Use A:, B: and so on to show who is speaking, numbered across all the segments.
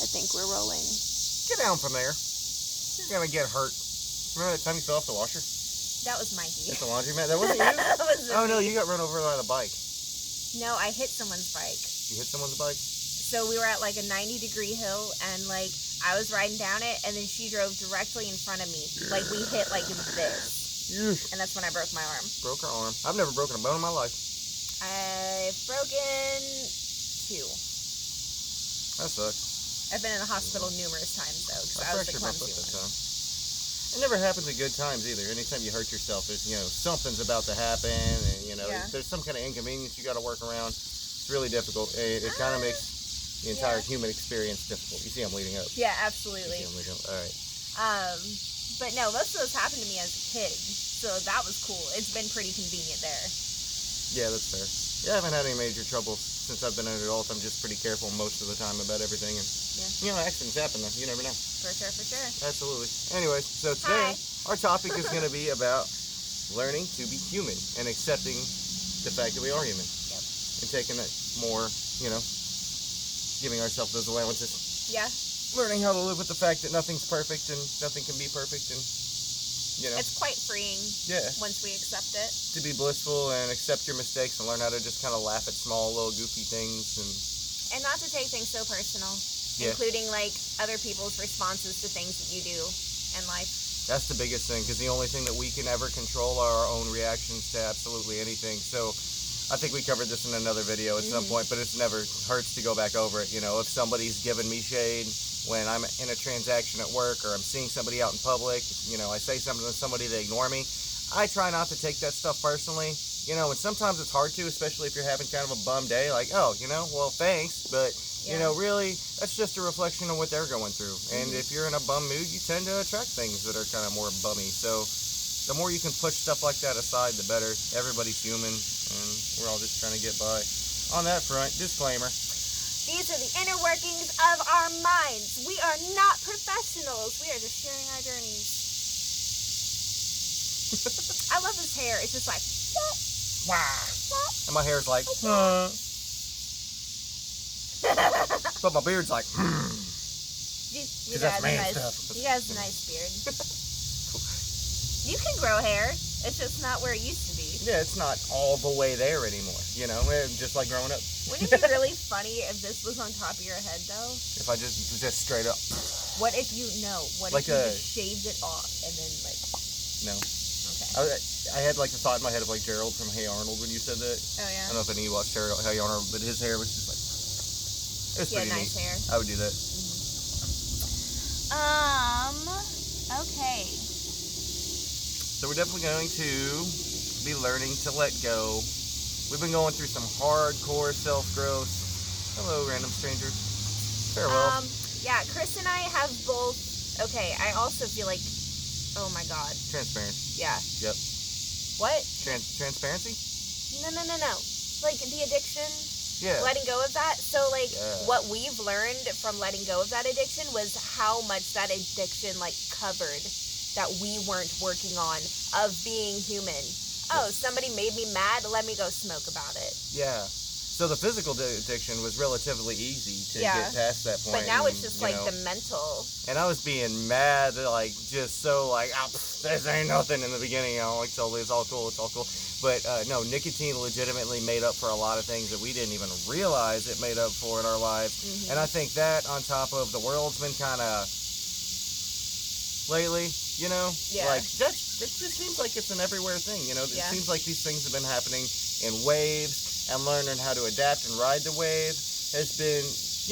A: I think we're rolling.
B: Get down from there. You're gonna get hurt. Remember that time you fell off the washer?
A: That was Mikey.
B: At the laundromat? That wasn't you?
A: That wasn't
B: Oh no,
A: me.
B: you got run over by the bike.
A: No, I hit someone's bike.
B: You hit someone's bike?
A: So we were at like a 90-degree hill, and like I was riding down it, and then she drove directly in front of me. Like we hit like this. And that's when I broke my arm.
B: Broke her arm. I've never broken a bone in my life.
A: I've broken 2.
B: That sucks.
A: I've been in the hospital numerous times though, because I was the clumsy one.
B: It never happens at good times either. Anytime you hurt yourself, there's something's about to happen, and there's some kind of inconvenience you got to work around. It's really difficult. It kind of makes the entire human experience difficult. You see, I'm leading up.
A: Yeah, absolutely.
B: You see, I'm leading up. All right.
A: But no, most of those happened to me as a kid, so that was cool. It's been pretty convenient there.
B: Yeah, that's fair. Yeah, I haven't had any major troubles since I've been an adult. I'm just pretty careful most of the time about everything, and accidents happen though. You never know.
A: For sure.
B: Absolutely. Anyways, so today our topic is going to be about learning to be human and accepting the fact that we are human.
A: Yep.
B: And taking it more, giving ourselves those allowances.
A: Yeah.
B: Learning how to live with the fact that nothing's perfect and nothing can be perfect, and
A: it's quite freeing. Yeah. Once we accept it.
B: To be blissful and accept your mistakes and learn how to just kind of laugh at small little goofy things
A: and not to take things so personal. Yeah. Including like other people's responses to things that you do in life.
B: That's the biggest thing, because the only thing that we can ever control are our own reactions to absolutely anything. So I think we covered this in another video at some point, but it never hurts to go back over it. If somebody's giving me shade when I'm in a transaction at work, or I'm seeing somebody out in public, I say something to somebody, they ignore me. I try not to take that stuff personally. And sometimes it's hard to, especially if you're having kind of a bum day, like, well, thanks, but really, that's just a reflection of what they're going through. And if you're in a bum mood, you tend to attract things that are kind of more bummy. So the more you can push stuff like that aside, the better. Everybody's human, and we're all just trying to get by. On that front, disclaimer.
A: These are the inner workings of our minds. We are not professionals. We are just sharing our journeys. I love his hair. It's just like,
B: and my hair's like, but my beard's like,
A: because that's man stuff. You guys have a nice beard. You can grow hair. It's just not where it used to be.
B: Yeah, it's not all the way there anymore. Just like growing up.
A: Wouldn't it be really funny if this was on top of your head, though?
B: If I just straight up.
A: What if you if you just shaved it off and then like?
B: No.
A: Okay.
B: I had like the thought in my head of like Gerald from Hey Arnold when you said that.
A: Oh yeah.
B: I don't know if any of you watched Hey Arnold, but his hair was just like. It was pretty
A: nice
B: neat.
A: Hair.
B: I would do that.
A: Okay.
B: So we're definitely going to be learning to let go. We've been going through some hardcore self-growth. Hello, random stranger. Farewell.
A: Yeah, Chris and I have both. Okay, I also feel like, oh my God.
B: Transparency.
A: Yeah.
B: Yep.
A: What?
B: Transparency?
A: No. Like the addiction.
B: Yeah.
A: Letting go of that. So what we've learned from letting go of that addiction was how much that addiction covered that we weren't working on of being human. Oh, somebody made me mad, let me go smoke about it.
B: Yeah. So the physical addiction was relatively easy to get past that point.
A: But now it's just the mental.
B: And I was being mad, just so this ain't nothing in the beginning. Totally, it's all cool. But no, nicotine legitimately made up for a lot of things that we didn't even realize it made up for in our lives. Mm-hmm. And I think that on top of the world's been kind of lately, that just seems like it's an everywhere thing. It seems like these things have been happening in waves. And learning how to adapt and ride the wave has been,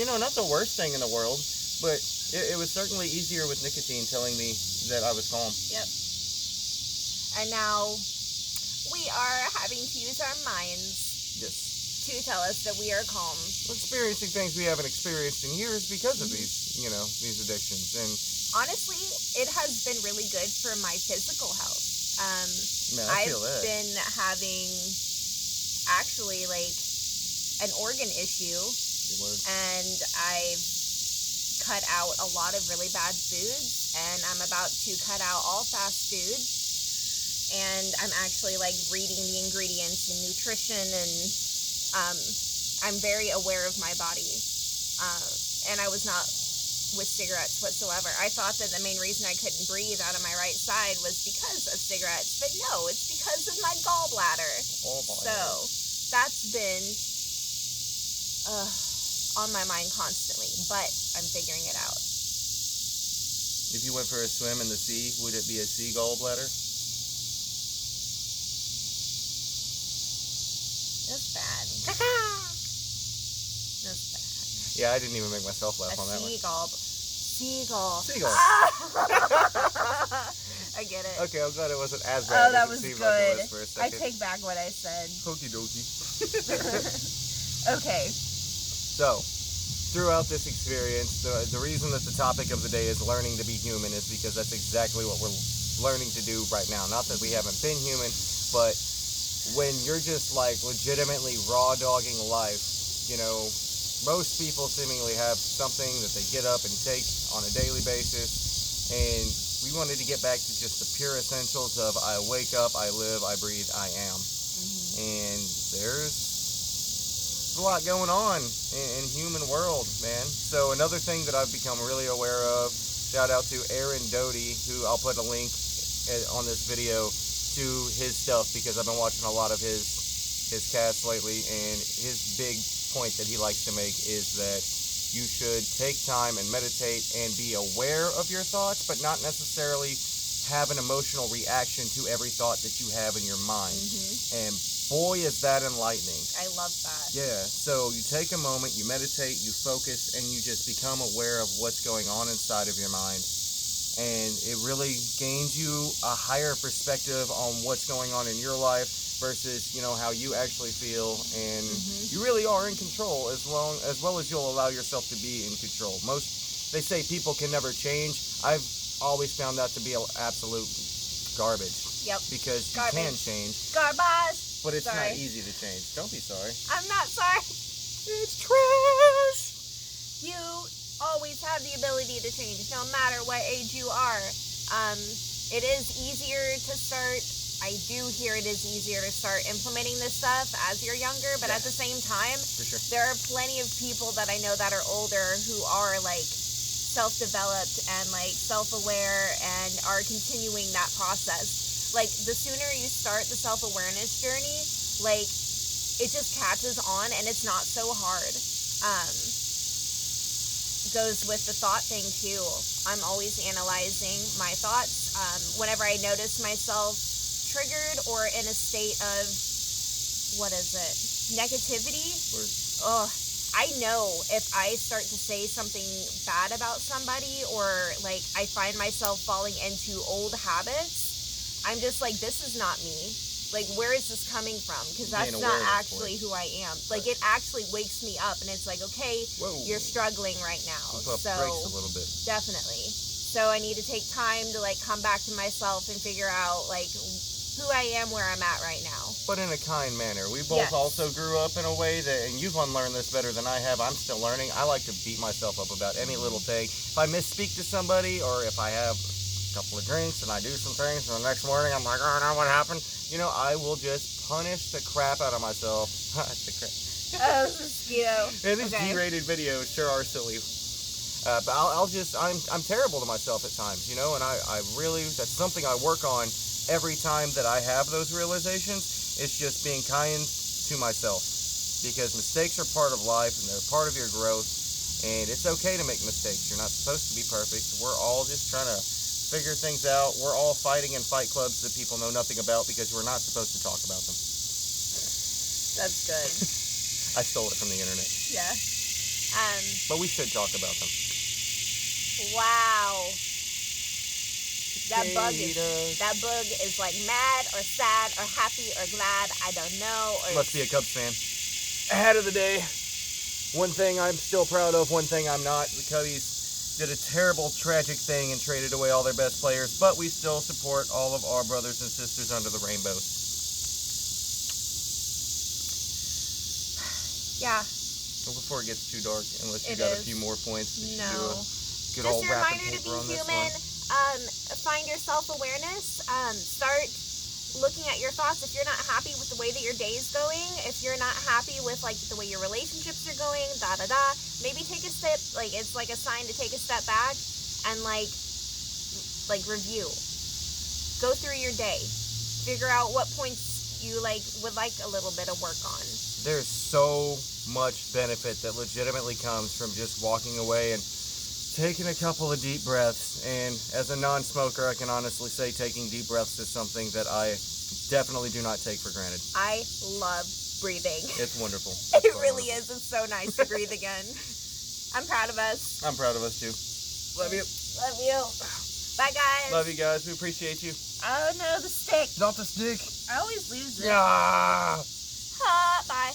B: not the worst thing in the world, but it was certainly easier with nicotine telling me that I was calm.
A: Yep. And now we are having to use our minds to tell us that we are calm.
B: We're experiencing things we haven't experienced in years because of these addictions. And
A: honestly, it has been really good for my physical health.
B: I've
A: been having actually an organ issue, and I've cut out a lot of really bad foods, and I'm about to cut out all fast food, and I'm actually reading the ingredients and nutrition, and I'm very aware of my body, and I was not with cigarettes whatsoever. I thought that the main reason I couldn't breathe out of my right side was because of cigarettes, but no, it's because of my gallbladder. So that's been on my mind constantly, but I'm figuring it out.
B: If you went for a swim in the sea, would it be a sea gallbladder?
A: That's bad. That's bad.
B: Yeah, I didn't even make myself laugh on that one.
A: Seagull. I get it.
B: Okay, I'm glad it wasn't as bad.
A: Oh, that was
B: good.
A: Like
B: it was for a
A: I
B: second.
A: take back what I said.
B: Okie dokie.
A: Okay.
B: So, throughout this experience, the reason that the topic of the day is learning to be human is because that's exactly what we're learning to do right now. Not that we haven't been human, but when you're just like legitimately raw dogging life, you know, most people seemingly have something that they get up and take on a daily basis, and we wanted to get back to just the pure essentials of I wake up, I live, I breathe, I am. And there's a lot going on in human world, man. So another thing that I've become really aware of, shout out to Aaron Doty, who I'll put a link on this video to his stuff, because I've been watching a lot of his casts lately, and his big point that he likes to make is that you should take time and meditate and be aware of your thoughts, but not necessarily have an emotional reaction to every thought that you have in your mind. And boy, is that enlightening.
A: I love that.
B: Yeah, so you take a moment, you meditate, you focus, and you just become aware of what's going on inside of your mind. And it really gains you a higher perspective on what's going on in your life versus, you know, how you actually feel, and you really are in control as well as you'll allow yourself to be in control. They say people can never change. I've always found that to be absolute garbage.
A: Yep.
B: Because
A: Garbage.
B: You can change.
A: Garbage.
B: But it's
A: Sorry.
B: not easy to change. Don't be sorry.
A: I'm not sorry.
B: It's trash.
A: You always have the ability to change, no matter what age you are. It is easier to start. I do hear it is easier to start implementing this stuff as you're younger, but at the same time,
B: For sure.
A: there are plenty of people that I know that are older who are like self-developed and like self-aware and are continuing that process. Like the sooner you start the self-awareness journey, like it just catches on and it's not so hard. Goes with the thought thing too. I'm always analyzing my thoughts. Whenever I notice myself triggered or in a state of negativity, I know if I start to say something bad about somebody, or like I find myself falling into old habits, I'm just like, this is not me. Like, where is this coming from? Because that's not actually who I am. Like, it actually wakes me up, and it's like, okay, you're struggling right now.
B: So breaks a little bit.
A: Definitely. So I need to take time to like come back to myself and figure out like who I am, where I'm at right now.
B: But in a kind manner. We both also grew up in a way that, and you've unlearned this better than I have, I'm still learning. I like to beat myself up about any little thing. If I misspeak to somebody, or if I have a couple of drinks and I do some things, and the next morning I'm like, oh no, what happened? You know, I will just punish the crap out of myself.
A: Oh, mosquito.
B: And these G-rated videos sure are silly. But I'm terrible to myself at times, you know, and I really, that's something I work on every time that I have those realizations. It's just being kind to myself, because mistakes are part of life and they're part of your growth, and it's okay to make mistakes. You're not supposed to be perfect. We're all just trying to figure things out. We're all fighting in fight clubs that people know nothing about because we're not supposed to talk about them.
A: That's good.
B: I stole it from the internet.
A: Yeah.
B: But we should talk about them.
A: Wow. That bug is like mad or sad or happy or glad. I don't know. Or
B: must be a Cubs fan. Ahead of the day. One thing I'm still proud of, one thing I'm not. The Cubbies did a terrible, tragic thing and traded away all their best players, but we still support all of our brothers and sisters under the rainbow.
A: Yeah.
B: Well, before it gets too dark, unless you got a few more points.
A: No.
B: Good
A: Just
B: old
A: a reminder to be human. Find your self-awareness. Start looking at your thoughts. If you're not happy with the way that your day is going, if you're not happy with like the way your relationships are going, maybe take a step, like it's like a sign to take a step back and like review. Go through your day. Figure out what points you like would like a little bit of work on.
B: There's so much benefit that legitimately comes from just walking away and taking a couple of deep breaths. And as a non-smoker, I can honestly say taking deep breaths is something that I definitely do not take for granted.
A: I love breathing.
B: It's wonderful.
A: It really is. It's so nice to breathe again. I'm proud of us.
B: I'm proud of us too. Love you.
A: Love you. Bye, guys.
B: Love you guys. We appreciate you.
A: Oh no, the stick.
B: Not the stick.
A: I always lose it.
B: Yeah.
A: Bye.